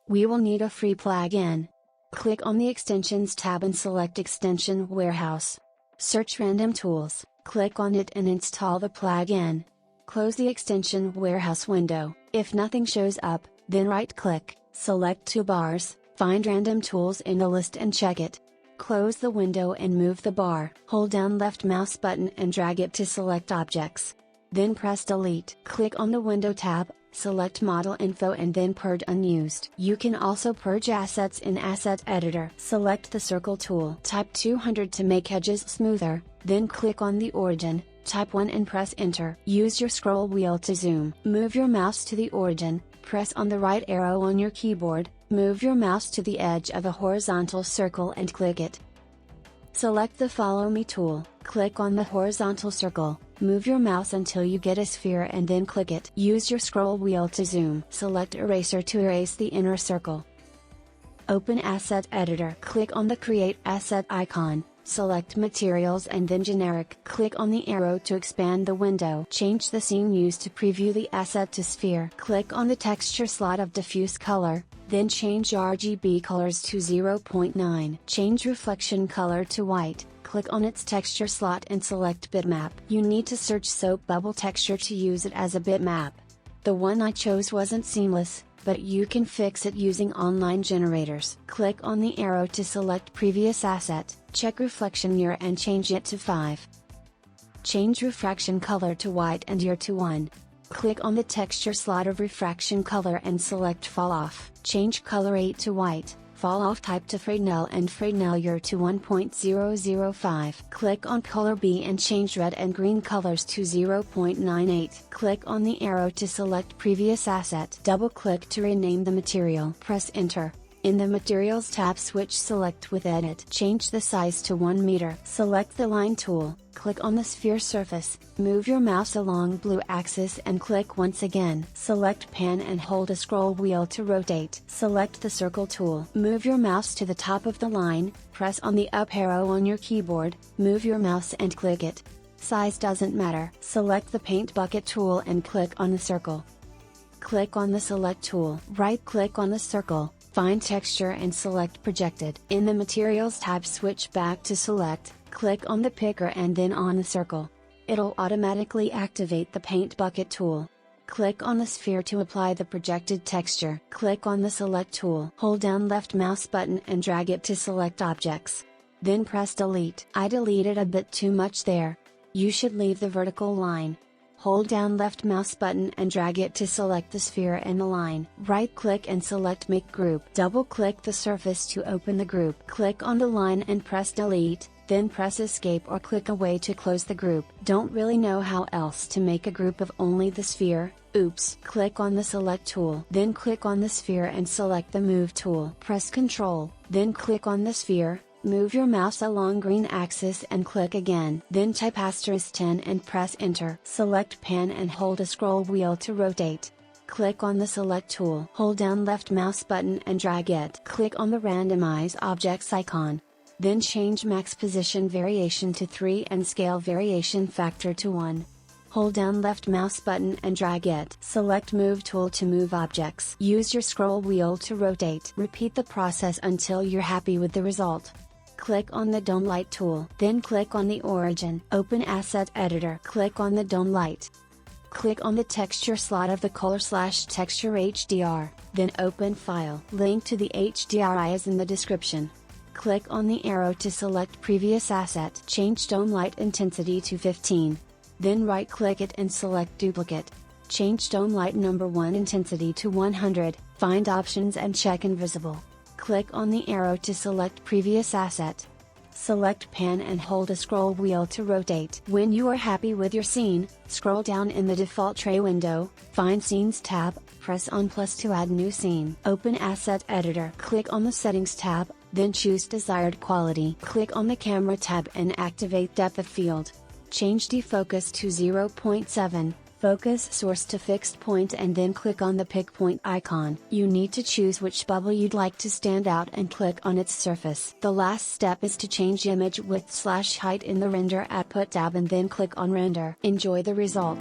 We will need a free plugin. Click on the Extensions tab and select Extension Warehouse. Search Random Tools, click on it and install the plugin. Close the Extension Warehouse window. If nothing shows up, then right-click, select Toolbars, find Random Tools in the list and check it. Close the window and move the bar. Hold down left mouse button and drag it to select objects. Then press Delete. Click on the Window tab, select Model Info and then Purge Unused. You can also purge assets in Asset Editor. Select the Circle tool. Type 200 to make edges smoother, then click on the origin, type 1 and press Enter. Use your scroll wheel to zoom. Move your mouse to the origin, press on the right arrow on your keyboard, move your mouse to the edge of a horizontal circle and click it. Select the Follow Me tool, click on the horizontal circle, move your mouse until you get a sphere and then click it. Use your scroll wheel to zoom. Select Eraser to erase the inner circle. Open Asset Editor. Click on the Create Asset icon, select Materials and then Generic. Click on the arrow to expand the window. Change the scene used to preview the asset to sphere. Click on the texture slot of diffuse color, then change RGB colors to 0.9. Change reflection color to white. Click on its texture slot and select bitmap. You need to search soap bubble texture to use it as a bitmap. The one I chose wasn't seamless, but you can fix it using online generators. Click on the arrow to select previous asset, check reflection year and change it to 5. Change refraction color to white and year to 1. Click on the texture slot of refraction color and select fall off. Change color 8 to white, fall off type to Fresnel and Fresnel year to 1.005. Click on color B and change red and green colors to 0.98. Click on the arrow to select previous asset. Double click to rename the material. Press Enter. In the Materials tab switch select with Edit. Change the size to 1 meter. Select the Line tool, click on the sphere surface, move your mouse along blue axis and click once again. Select Pan and hold a scroll wheel to rotate. Select the Circle tool. Move your mouse to the top of the line, press on the up arrow on your keyboard, move your mouse and click it. Size doesn't matter. Select the Paint Bucket tool and click on the circle. Click on the Select tool. Right-click on the circle. Find Texture and select Projected. In the Materials tab switch back to Select, click on the picker and then on the circle. It'll automatically activate the Paint Bucket tool. Click on the sphere to apply the projected texture. Click on the Select tool. Hold down left mouse button and drag it to select objects. Then press Delete. I deleted a bit too much there. You should leave the vertical line. Hold down left mouse button and drag it to select the sphere and the line. Right click and select Make Group. Double click the surface to open the group. Click on the line and press Delete, then press Escape or click away to close the group. Don't really know how else to make a group of only the sphere? Oops. Click on the Select tool. Then click on the sphere and select the Move tool. Press Ctrl, then click on the sphere. Move your mouse along green axis and click again. Then type *10 and press Enter. Select Pan and hold a scroll wheel to rotate. Click on the Select tool. Hold down left mouse button and drag it. Click on the Randomize Objects icon. Then change Max Position Variation to 3 and Scale Variation Factor to 1. Hold down left mouse button and drag it. Select Move tool to move objects. Use your scroll wheel to rotate. Repeat the process until you're happy with the result. Click on the Dome Light tool. Then click on the origin. Open Asset Editor. Click on the Dome Light. Click on the texture slot of the color/texture HDR, then open File. Link to the HDRI is in the description. Click on the arrow to select previous asset. Change Dome Light intensity to 15. Then right-click it and select Duplicate. Change Dome Light number 1 intensity to 100, find Options and check Invisible. Click on the arrow to select previous asset. Select Pan and hold a scroll wheel to rotate. When you are happy with your scene, scroll down in the default tray window, find Scenes tab, press on plus to add new scene. Open Asset Editor. Click on the Settings tab, then choose Desired Quality. Click on the Camera tab and activate Depth of Field. Change defocus to 0.7. Focus source to fixed point and then click on the pick point icon. You need to choose which bubble you'd like to stand out and click on its surface. The last step is to change image width/height in the Render Output tab and then click on Render. Enjoy the result.